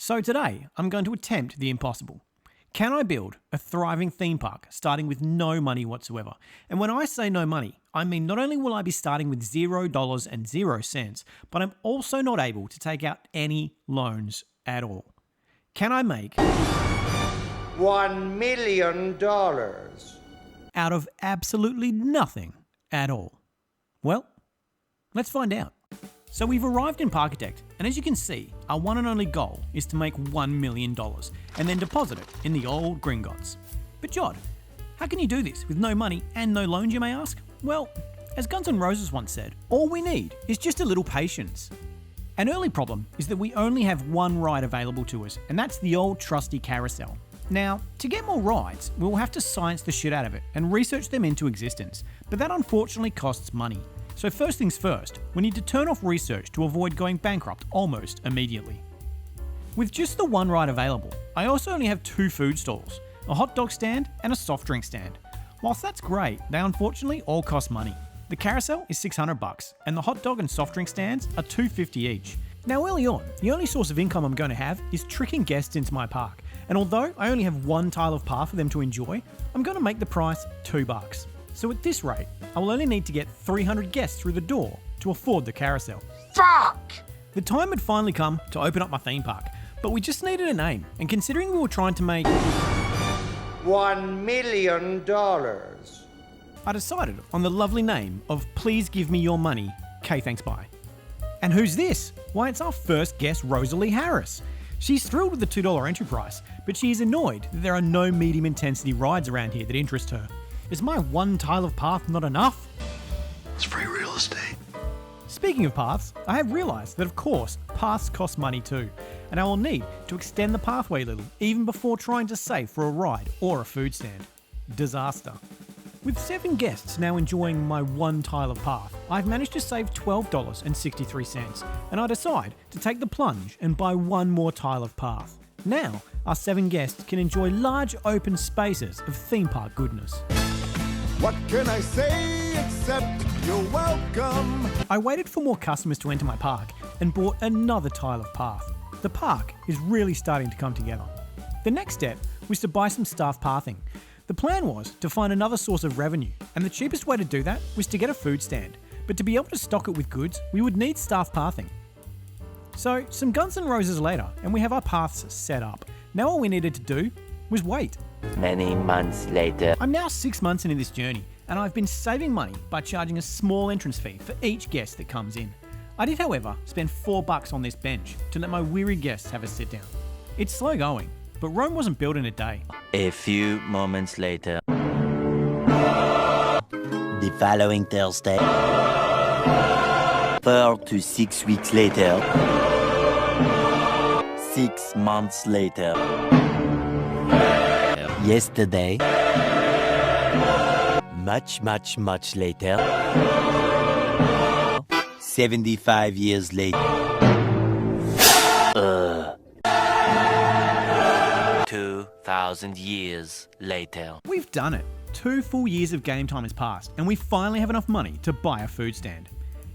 So today, I'm going to attempt the impossible. Can I build a thriving theme park starting with no money whatsoever? And when I say no money, I mean not only will I be starting with $0 and 0 cents, but I'm also not able to take out any loans at all. Can I make $1 million out of absolutely nothing at all? Well, let's find out. So we've arrived in Parkitect, and as you can see, our one and only goal is to make $1 million and then deposit it in the old Gringotts. But Jod, how can you do this with no money and no loans, you may ask? Well, as Guns N' Roses once said, all we need is just a little patience. An early problem is that we only have one ride available to us, and that's the old trusty carousel. Now, to get more rides, we'll have to science the shit out of it and research them into existence, but that unfortunately costs money. So first things first, we need to turn off research to avoid going bankrupt almost immediately. With just the one ride available, I also only have 2 food stalls, a hot dog stand and a soft drink stand. Whilst that's great, they unfortunately all cost money. The carousel is $600 and the hot dog and soft drink stands are $250 each. Now early on, the only source of income I'm going to have is tricking guests into my park, and although I only have one tile of path for them to enjoy, I'm going to make the price $2. So at this rate, I will only need to get 300 guests through the door to afford the carousel. Fuck! The time had finally come to open up my theme park, but we just needed a name, and considering we were trying to make $1 million, I decided on the lovely name of Please Give Me Your Money, K Thanks Bye. And who's this? Why, it's our first guest, Rosalie Harris. She's thrilled with the $2 entry price, but she is annoyed that there are no medium intensity rides around here that interest her. Is my one tile of path not enough? It's free real estate. Speaking of paths, I have realised that of course, paths cost money too, and I will need to extend the pathway a little even before trying to save for a ride or a food stand. Disaster. With 7 guests now enjoying my one tile of path, I've managed to save $12.63, and I decide to take the plunge and buy one more tile of path. Now, our 7 guests can enjoy large open spaces of theme park goodness. What can I say except you're welcome? I waited for more customers to enter my park and bought another tile of path. The park is really starting to come together. The next step was to buy some staff pathing. The plan was to find another source of revenue, and the cheapest way to do that was to get a food stand. But to be able to stock it with goods, we would need staff pathing. So, some Guns N' Roses later, and we have our paths set up. Now all we needed to do was wait. Many months later. I'm now 6 months into this journey, and I've been saving money by charging a small entrance fee for each guest that comes in. I did, however, spend $4 on this bench to let my weary guests have a sit down. It's slow going, but Rome wasn't built in a day. A few moments later. The following Thursday. 4 to 6 weeks later. 6 months later. Yesterday. Much later. 75 years later. 2,000 years later. We've done it. 2 full years of game time has passed, and we finally have enough money to buy a food stand.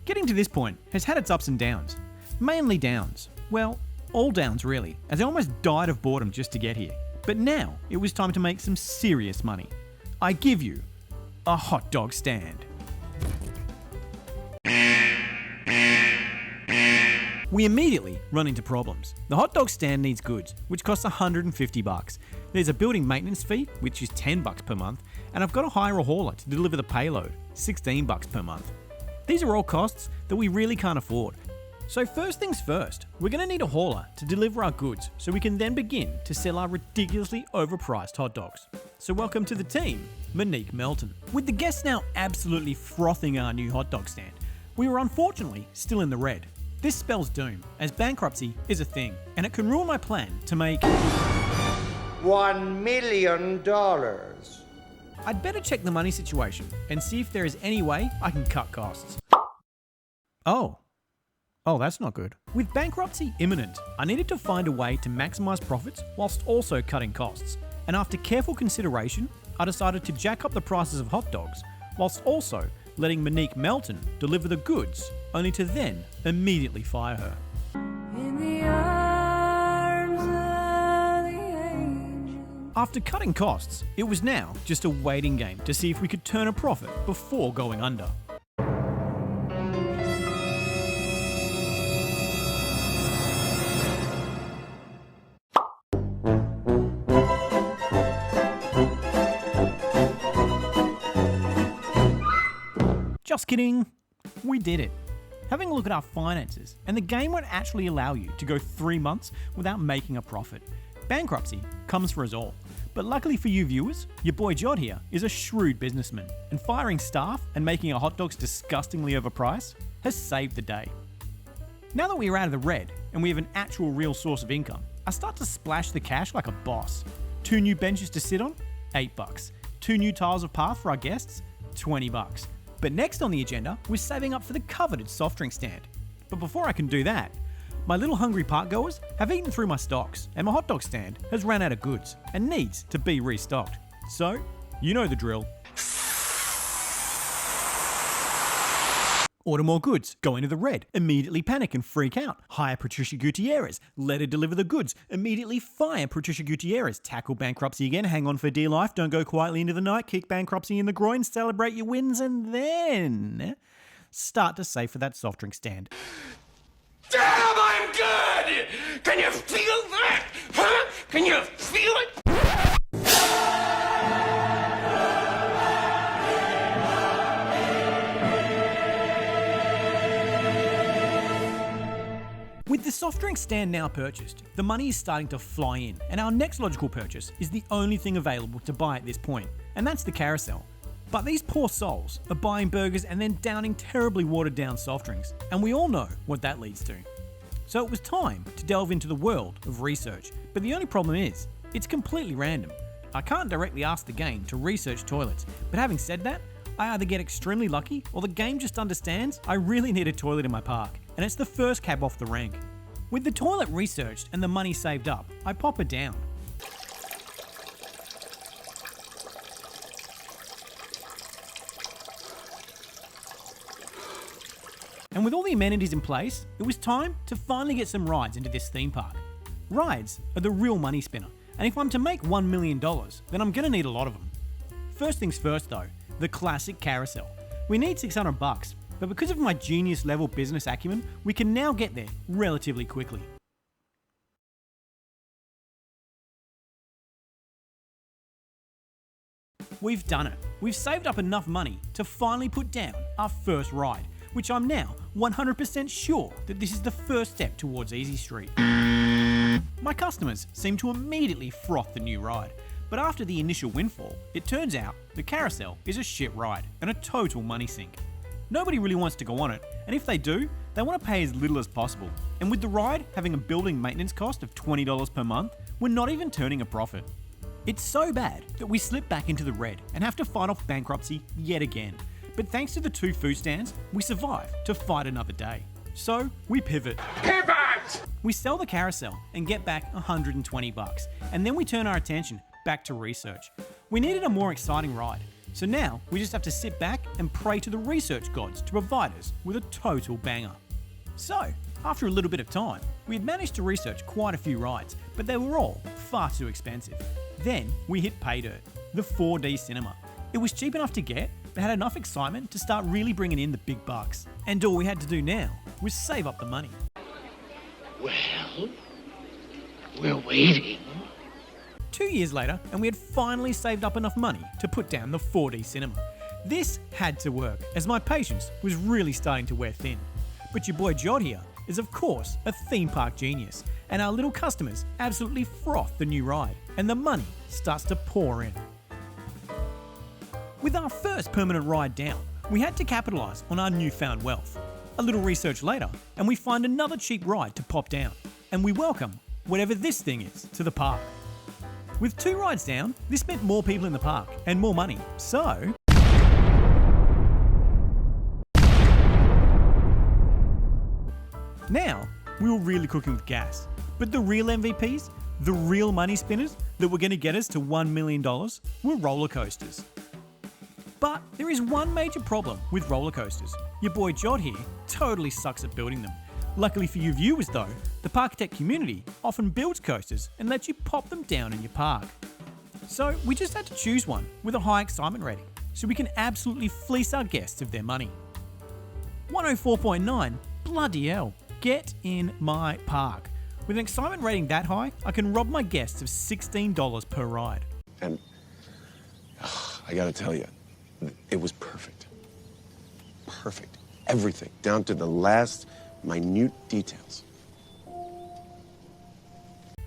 Getting to this point has had its ups and downs. Mainly downs. Well, all downs really, as I almost died of boredom just to get here. But now, it was time to make some serious money. I give you a hot dog stand. We immediately run into problems. The hot dog stand needs goods, which costs $150. There's a building maintenance fee, which is $10 per month, and I've got to hire a hauler to deliver the payload, $16 per month. These are all costs that we really can't afford. So first things first, we're going to need a hauler to deliver our goods so we can then begin to sell our ridiculously overpriced hot dogs. So welcome to the team, Monique Melton. With the guests now absolutely frothing our new hot dog stand, we were unfortunately still in the red. This spells doom, as bankruptcy is a thing, and it can ruin my plan to make $1 million. I'd better check the money situation and see if there is any way I can cut costs. Oh, that's not good. With bankruptcy imminent, I needed to find a way to maximize profits whilst also cutting costs. And after careful consideration, I decided to jack up the prices of hot dogs whilst also letting Monique Melton deliver the goods, only to then immediately fire her. In the arms After cutting costs, it was now just a waiting game to see if we could turn a profit before going under. Just kidding, we did it. Having a look at our finances, and the game won't actually allow you to go 3 months without making a profit. Bankruptcy comes for us all. But luckily for you viewers, your boy Jod here is a shrewd businessman, and firing staff and making our hot dogs disgustingly overpriced has saved the day. Now that we are out of the red and we have an actual real source of income, I start to splash the cash like a boss. 2 new benches to sit on, $8. 2 new tiles of path for our guests, $20. But next on the agenda, we're saving up for the coveted soft drink stand. But before I can do that, my little hungry park goers have eaten through my stocks, and my hot dog stand has run out of goods and needs to be restocked. So, you know the drill. Order more goods, go into the red, immediately panic and freak out, hire Patricia Gutierrez, let her deliver the goods, immediately fire Patricia Gutierrez, tackle bankruptcy again, hang on for dear life, don't go quietly into the night, kick bankruptcy in the groin, celebrate your wins, and then start to save for that soft drink stand. Damn, I'm good! Can you feel that? Huh? Can you feel it? With the soft drink stand now purchased, the money is starting to fly in, and our next logical purchase is the only thing available to buy at this point, and that's the carousel. But these poor souls are buying burgers and then downing terribly watered down soft drinks, and we all know what that leads to. So it was time to delve into the world of research, but the only problem is, it's completely random. I can't directly ask the game to research toilets, but having said that, I either get extremely lucky or the game just understands I really need a toilet in my park, and it's the first cab off the rank. With the toilet researched and the money saved up, I pop her down. And with all the amenities in place, it was time to finally get some rides into this theme park. Rides are the real money spinner, and if I'm to make $1 million, then I'm gonna need a lot of them. First things first though, the classic carousel. We need $600, but because of my genius level business acumen, we can now get there relatively quickly. We've done it. We've saved up enough money to finally put down our first ride, which I'm now 100% sure that this is the first step towards Easy Street. My customers seem to immediately froth the new ride, but after the initial windfall, it turns out the carousel is a shit ride and a total money sink. Nobody really wants to go on it, and if they do, they want to pay as little as possible. And with the ride having a building maintenance cost of $20 per month, we're not even turning a profit. It's so bad that we slip back into the red and have to fight off bankruptcy yet again. But thanks to the 2 food stands, we survive to fight another day. So we pivot. Pivot! We sell the carousel and get back $120, and then we turn our attention back to research. We needed a more exciting ride, so now we just have to sit back and pray to the research gods to provide us with a total banger. So, after a little bit of time, we had managed to research quite a few rides, but they were all far too expensive. Then we hit pay dirt, the 4D cinema. It was cheap enough to get, but had enough excitement to start really bringing in the big bucks. And all we had to do now was save up the money. Well, we're waiting. 2 years later, and we had finally saved up enough money to put down the 4D cinema. This had to work, as my patience was really starting to wear thin. But your boy Jod here is of course a theme park genius, and our little customers absolutely froth the new ride, and the money starts to pour in. With our first permanent ride down, we had to capitalise on our newfound wealth. A little research later, and we find another cheap ride to pop down, and we welcome whatever this thing is to the park. With 2 rides down, this meant more people in the park and more money, so now we were really cooking with gas. But the real MVPs, the real money spinners that were going to get us to $1 million were roller coasters. But there is one major problem with roller coasters. Your boy Jod here totally sucks at building them. Luckily for you viewers though, the Parkitect community often builds coasters and lets you pop them down in your park. So we just had to choose one with a high excitement rating so we can absolutely fleece our guests of their money. 104.9, bloody hell, get in my park. With an excitement rating that high, I can rob my guests of $16 per ride. And I gotta tell you, it was perfect. Perfect. Everything, down to the last minute details.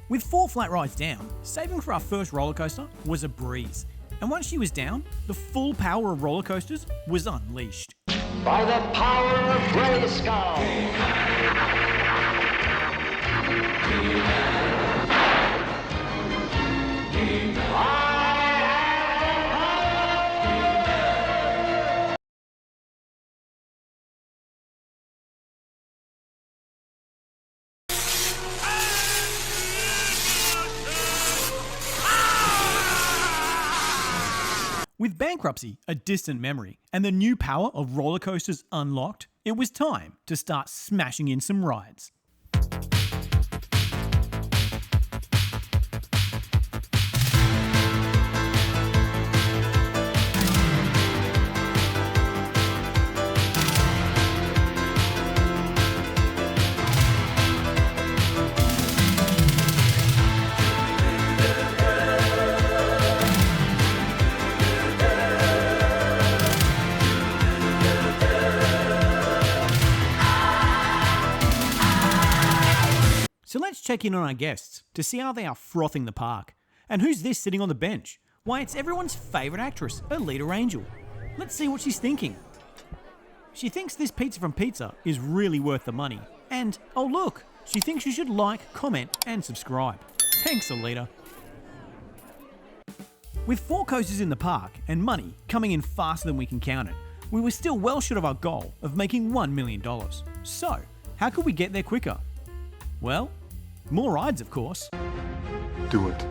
With 4 flat rides down, saving for our first roller coaster was a breeze. And once she was down, the full power of roller coasters was unleashed. By the power of Grayskull! With bankruptcy a distant memory and the new power of roller coasters unlocked, it was time to start smashing in some rides. So let's check in on our guests to see how they are frothing the park. And who's this sitting on the bench? Why, it's everyone's favourite actress, Alita Angel. Let's see what she's thinking. She thinks this pizza from Pizza is really worth the money. And, oh look, she thinks you should like, comment and subscribe. Thanks, Alita. With 4 coasters in the park and money coming in faster than we can count it, we were still well short of our goal of making $1 million. So, how could we get there quicker? Well, more rides, of course. Do it.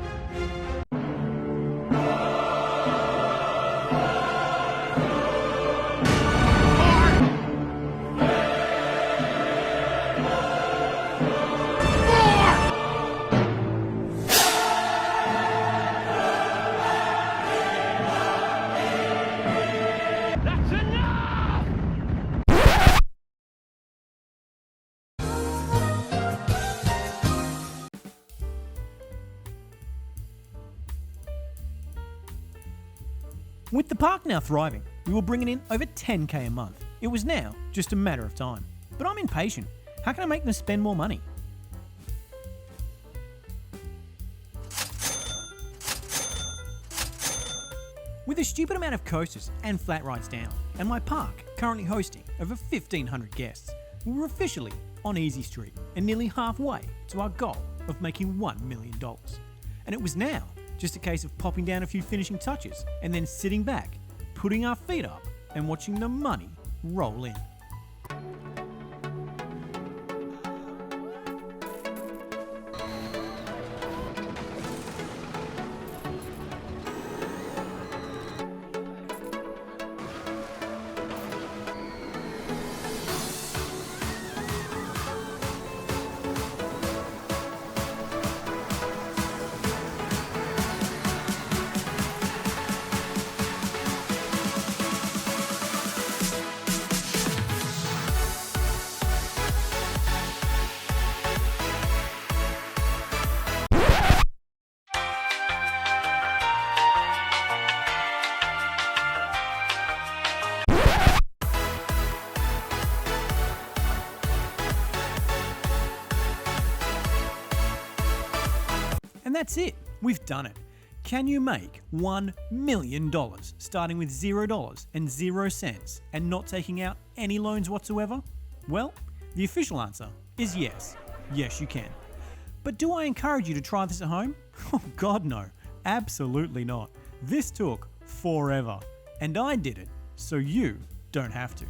That's enough! With the park now thriving, we were bringing in over $10k a month. It was now just a matter of time. But I'm impatient. How can I make them spend more money? With a stupid amount of coasters and flat rides down, and my park currently hosting over 1,500 guests, we were officially on Easy Street and nearly halfway to our goal of making $1 million. And it was now just a case of popping down a few finishing touches and then sitting back, putting our feet up and watching the money roll in. And that's it. We've done it. Can you make $1 million starting with $0 and 0 cents and not taking out any loans whatsoever? Well, the official answer is yes. Yes, you can. But do I encourage you to try this at home? Oh God, no. Absolutely not. This took forever. And I did it, so you don't have to.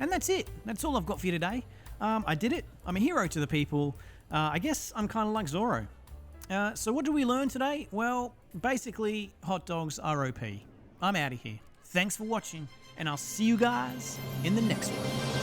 And that's it. That's all I've got for you today. I did it. I'm a hero to the people. I guess I'm kind of like Zorro. So what did we learn today? Well, basically, hot dogs are OP. I'm out of here. Thanks for watching, and I'll see you guys in the next one.